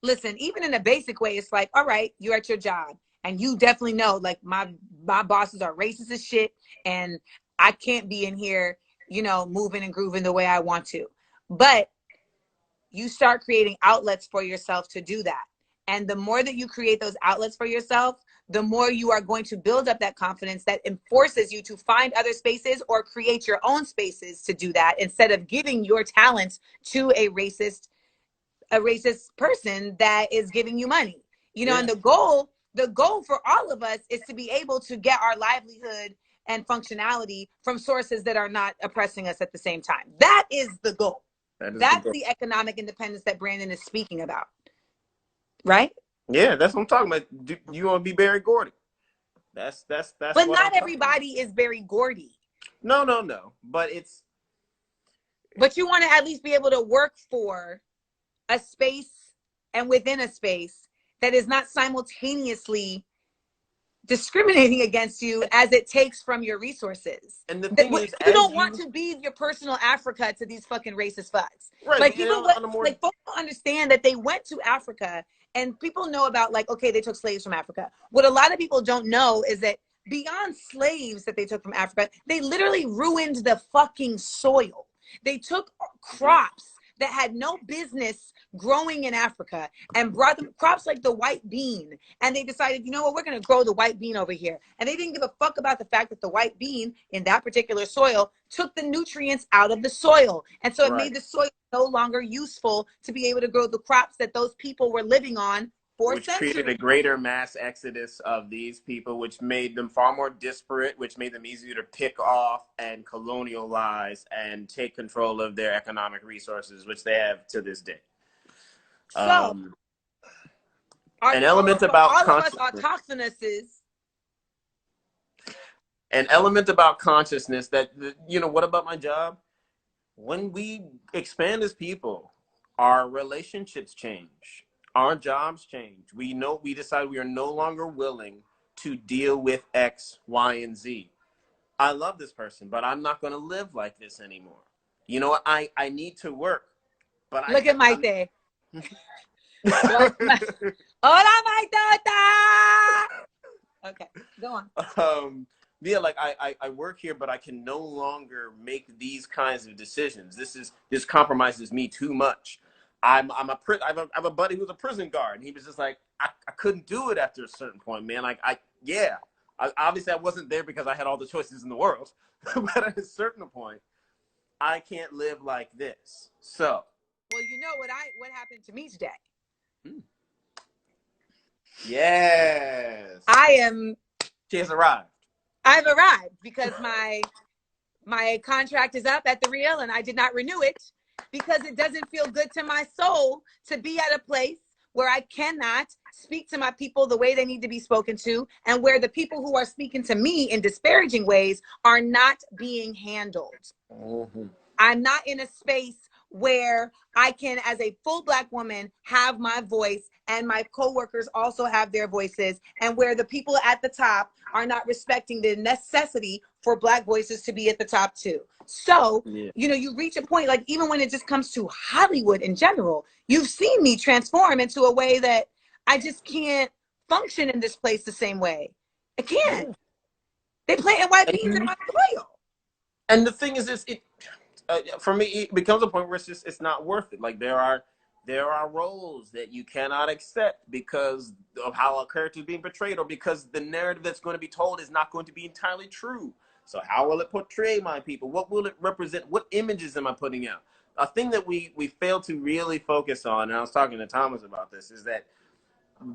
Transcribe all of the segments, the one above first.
listen, even in a basic way, it's like, all right, you're at your job and you definitely know, like, my bosses are racist as shit, and I can't be in here, moving and grooving the way I want to. But you start creating outlets for yourself to do that. And the more that you create those outlets for yourself, the more you are going to build up that confidence that enforces you to find other spaces or create your own spaces to do that, instead of giving your talents to a racist person that is giving you money. Yeah. And the goal for all of us is to be able to get our livelihood and functionality from sources that are not oppressing us at the same time. That is the goal. That's the economic independence that Brandon is speaking about. Right? Yeah, that's what I'm talking about. Do you want to be Barry Gordy? That's But what not everybody is Barry Gordy. No. But you want to at least be able to work for a space, and within a space that is not simultaneously discriminating against you as it takes from your resources. And the thing is, you don't want to be your personal Africa to these fucking racist fucks. Right. Like, like, folks don't understand that they went to Africa, and people know about, like, okay, they took slaves from Africa. What a lot of people don't know is that beyond slaves that they took from Africa, they literally ruined the fucking soil. They took crops that had no business growing in Africa and brought them crops like the white bean. And they decided, you know what, we're going to grow the white bean over here. And they didn't give a fuck about the fact that the white bean in that particular soil took the nutrients out of the soil. And so it made the soil no longer useful to be able to grow the crops that those people were living on. Which created a greater mass exodus of these people, which made them far more disparate, which made them easier to pick off and colonialize and take control of their economic resources, which they have to this day. So, an element about all of us autochthonouses. An element about consciousness that, what about my job? When we expand as people, our relationships change. Our jobs change. We decide we are no longer willing to deal with X, Y, and Z. I love this person, but I'm not going to live like this anymore. You know what? I need to work, but look at Maite. Hola, Maite. Okay, go on. Yeah, like I work here, but I can no longer make these kinds of decisions. This compromises me too much. I have a buddy who's a prison guard, and he was just like, I couldn't do it after a certain point, man. Like, obviously I wasn't there because I had all the choices in the world, but at a certain point, I can't live like this. So, well, you know what happened to me today? Yes, She has arrived. I've arrived because my contract is up at the Real, and I did not renew it, because it doesn't feel good to my soul to be at a place where I cannot speak to my people the way they need to be spoken to, and where the people who are speaking to me in disparaging ways are not being handled. Mm-hmm. I'm not in a space where I can, as a full Black woman, have my voice, and my coworkers also have their voices, and where the people at the top are not respecting the necessity for Black voices to be at the top too. So, you reach a point, like, even when it just comes to Hollywood in general, you've seen me transform into a way that I just can't function in this place the same way. I can't. They planting white beans in my soil. And the thing is, for me, it becomes a point where it's not worth it. Like, there are roles that you cannot accept because of how a character is being portrayed, or because the narrative that's going to be told is not going to be entirely true. So how will it portray my people? What will it represent? What images am I putting out? A thing that we fail to really focus on, and I was talking to Thomas about this, is that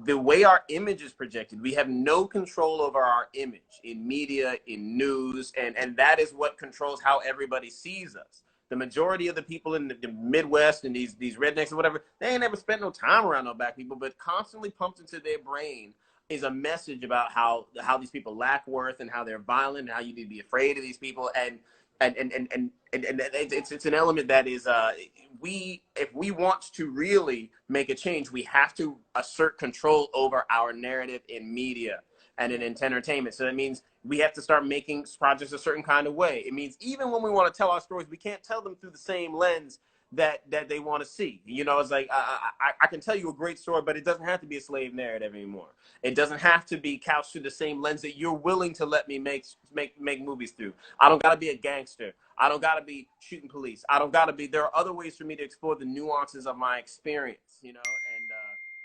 the way our image is projected, we have no control over our image in media, in news, and that is what controls how everybody sees us. The majority of the people in the Midwest and these rednecks or whatever, they ain't never spent no time around no Black people, but constantly pumped into their brain is a message about how these people lack worth, and how they're violent, and how you need to be afraid of these people. And it's an element that is if we want to really make a change, we have to assert control over our narrative in media and in entertainment. So that means we have to start making projects a certain kind of way. It means even when we want to tell our stories, we can't tell them through the same lens that they want to see. You know, it's like I can tell you a great story, but it doesn't have to be a slave narrative anymore. It doesn't have to be couched through the same lens that you're willing to let me make movies through. I don't got to be a gangster. I don't got to be shooting police. I don't got to be. There are other ways for me to explore the nuances of my experience. You know, and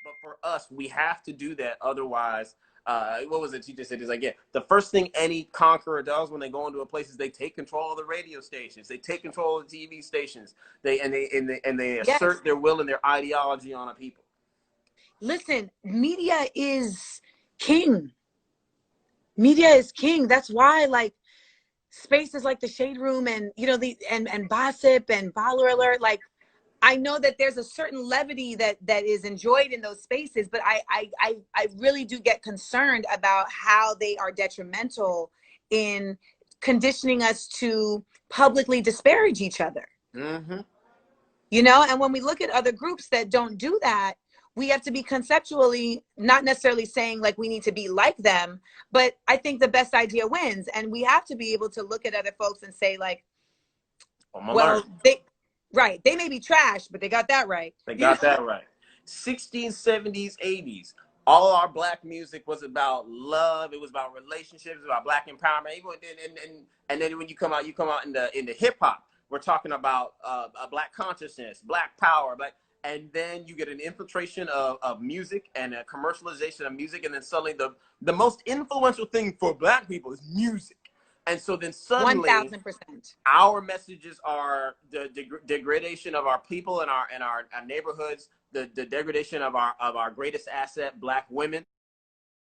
but for us, we have to do that. Otherwise, what was it you just said? It's like, yeah, the first thing any conqueror does when they go into a place is they take control of the radio stations. They take control of the TV stations. They Yes. assert their will and their ideology on a people. Listen, media is king. Media is king. That's why, like, spaces like the Shade Room and, you know, and Gossip and Baller Alert, like, I know that there's a certain levity that is enjoyed in those spaces, but I really do get concerned about how they are detrimental in conditioning us to publicly disparage each other. Mm-hmm. You know, and when we look at other groups that don't do that, we have to be conceptually not necessarily saying like we need to be like them, but I think the best idea wins. And we have to be able to look at other folks and say like, well, they may be trash, but they got that right. They got that right. 1670s, 80s. All our black music was about love. It was about relationships, about black empowerment. And then when you come out into hip hop, we're talking about a black consciousness, black power, and then you get an infiltration of music and a commercialization of music, and then suddenly the most influential thing for black people is music. And so then suddenly 1000%. our messages are the degradation of our people and our neighborhoods, the degradation of our greatest asset, black women.